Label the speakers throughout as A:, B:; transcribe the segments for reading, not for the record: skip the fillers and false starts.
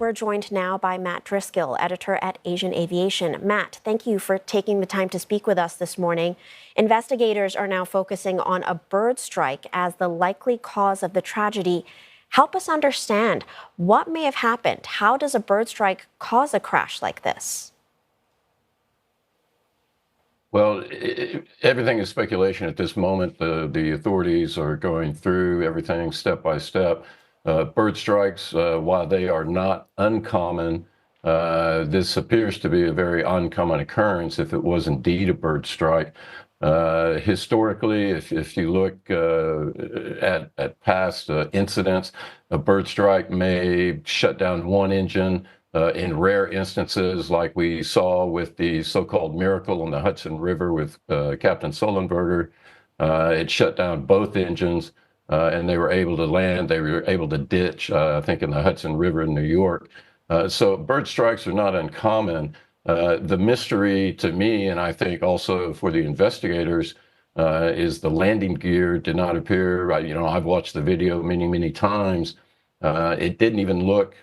A: We're joined now by Matt Driscoll, editor at Asian Aviation. Matt, thank you for taking the time to speak with us this morning. Investigators are now focusing on a bird strike as the likely cause of the tragedy. Help us understand what may have happened. How does a bird strike cause a crash like this?
B: Well, everything is speculation at this moment. The authorities are going through everything step by step. Bird strikes, while they are not uncommon, this appears to be a very uncommon occurrence if it was indeed a bird strike. Historically, if you look at past incidents, a bird strike may shut down one engine. In rare instances, like we saw with the so-called miracle on the Hudson River with Captain Sullenberger, it shut down both engines and they were able to land. They were able to ditch, I think, in the Hudson River in New York. So bird strikes are not uncommon. The mystery to me, and I think also for the investigators, is the landing gear did not appear. I've watched the video many, many times. It didn't even look,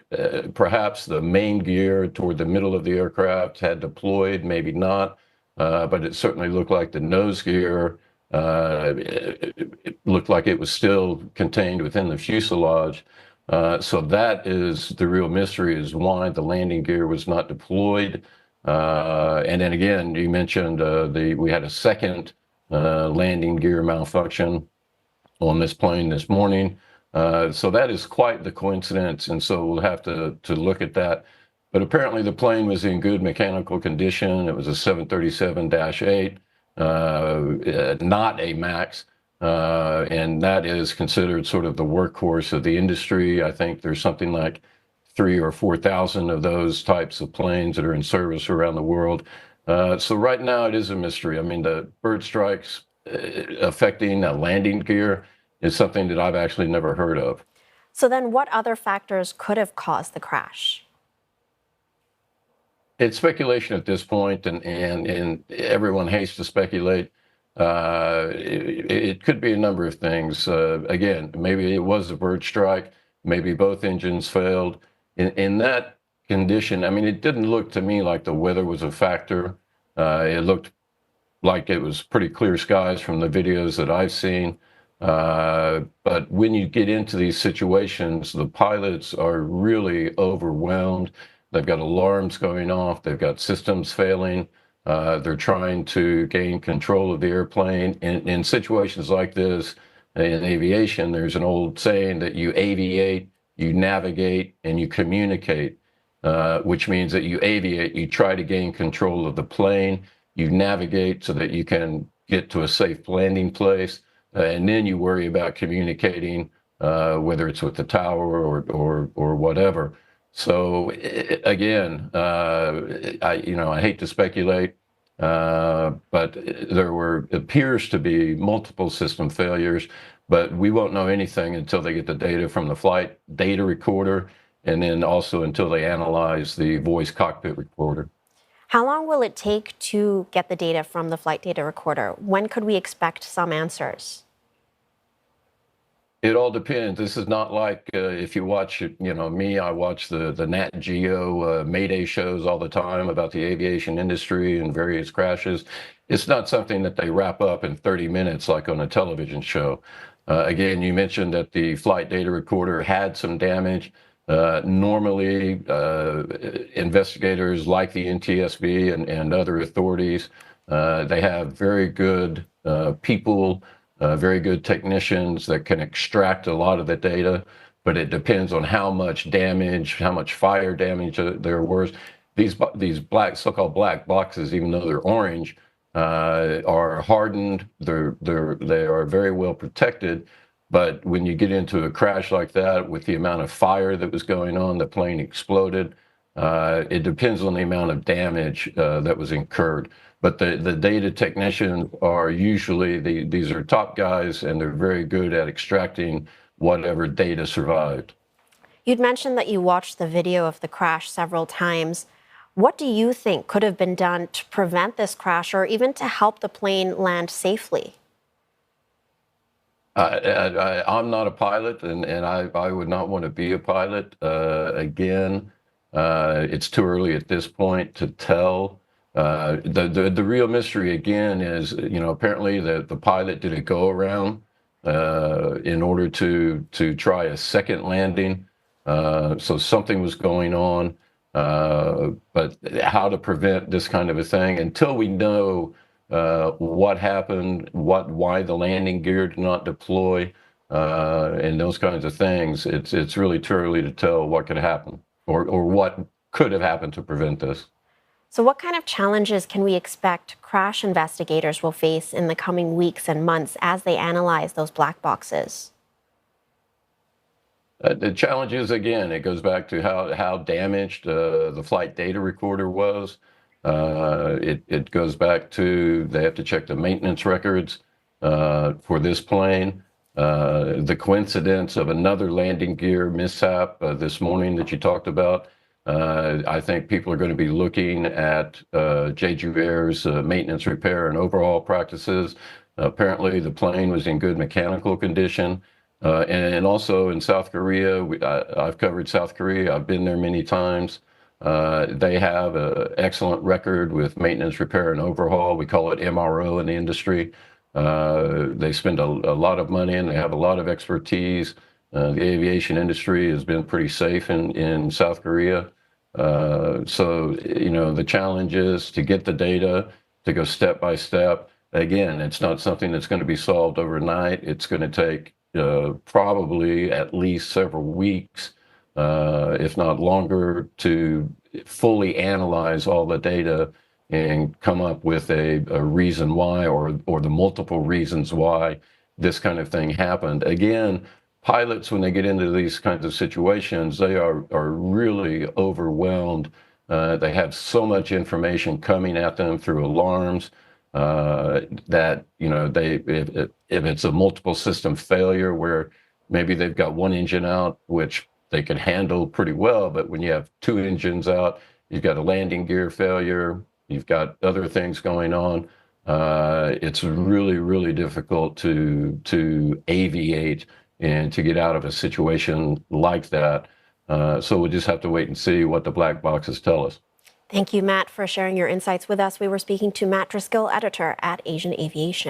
B: perhaps the main gear toward the middle of the aircraft had deployed, maybe not, but it certainly looked like the nose gear, it looked like it was still contained within the fuselage. So that is the real mystery, is why the landing gear was not deployed. And then again, you mentioned we had a second landing gear malfunction on this plane this morning. So that is quite the coincidence, and so we'll have to look at that. But apparently the plane was in good mechanical condition. It was a 737-8, not a MAX, and that is considered sort of the workhorse of the industry. I think there's something like 3,000 or 4,000 of those types of planes that are in service around the world. So right now it is a mystery. I mean, the bird strikes affecting a landing gear is something that I've actually never heard of.
A: So then what other factors could have caused the crash?
B: It's speculation at this point, and everyone hates to speculate. It could be a number of things. Again, maybe it was a bird strike. Maybe both engines failed. In that condition, I mean, it didn't look to me like the weather was a factor. It looked like it was pretty clear skies from the videos that I've seen. But when you get into these situations, the pilots are really overwhelmed. They've got alarms going off. They've got systems failing. They're trying to gain control of the airplane. In situations like this, in aviation, there's an old saying that you aviate, you navigate, and you communicate, which means that you aviate, you try to gain control of the plane, you navigate so that you can get to a safe landing place. And then you worry about communicating, whether it's with the tower or whatever. So again, I hate to speculate, but there appears to be multiple system failures, but we won't know anything until they get the data from the flight data recorder, and then also until they analyze the voice cockpit recorder.
A: How long will it take to get the data from the flight data recorder? When could we expect some answers?
B: It all depends. This is not like if you watch, me, I watch the Nat Geo Mayday shows all the time about the aviation industry and various crashes. It's not something that they wrap up in 30 minutes like on a television show. Again, you mentioned that the flight data recorder had some damage. Normally, investigators like the NTSB and other authorities, they have very good people, very good technicians that can extract a lot of the data, but it depends on how much damage, how much fire damage there was. These so-called black boxes, even though they're orange, are hardened. They are very well protected. But when you get into a crash like that, with the amount of fire that was going on, the plane exploded. It depends on the amount of damage that was incurred. But the data technicians are usually, these are top guys, and they're very good at extracting whatever data survived.
A: You'd mentioned that you watched the video of the crash several times. What do you think could have been done to prevent this crash, or even to help the plane land safely?
B: I'm not a pilot, and I would not want to be a pilot. Again, It's too early at this point to tell. The real mystery again is, apparently the pilot did a go around in order to try a second landing. So something was going on. But how to prevent this kind of a thing until we know what happened, why the landing gear did not deploy, and those kinds of things. It's really too early to tell what could happen or what could have happened to prevent this.
A: So, what kind of challenges can we expect crash investigators will face in the coming weeks and months as they analyze those black boxes?
B: The challenge is, again, it goes back to how damaged the flight data recorder was. It goes back to they have to check the maintenance records for this plane. The coincidence of another landing gear mishap this morning that you talked about. I think people are going to be looking at Jeju Air's maintenance, repair, and overhaul practices. Apparently, the plane was in good mechanical condition. And also in South Korea, I've covered South Korea. I've been there many times. They have an excellent record with maintenance, repair, and overhaul. We call it MRO in the industry. They spend a lot of money and they have a lot of expertise. The aviation industry has been pretty safe in South Korea. So, the challenge is to get the data, to go step by step. Again, it's not something that's going to be solved overnight. It's going to take probably at least several weeks, if not longer, to fully analyze all the data and come up with a reason why or the multiple reasons why this kind of thing happened. Again, pilots, when they get into these kinds of situations, they are really overwhelmed. They have so much information coming at them through alarms that, if it's a multiple system failure where maybe they've got one engine out, which they can handle pretty well, but when you have two engines out, you've got a landing gear failure, you've got other things going on. It's really, really difficult to aviate and to get out of a situation like that. So we'll just have to wait and see what the black boxes tell us.
A: Thank you, Matt, for sharing your insights with us. We were speaking to Matt Driscoll, editor at Asian Aviation.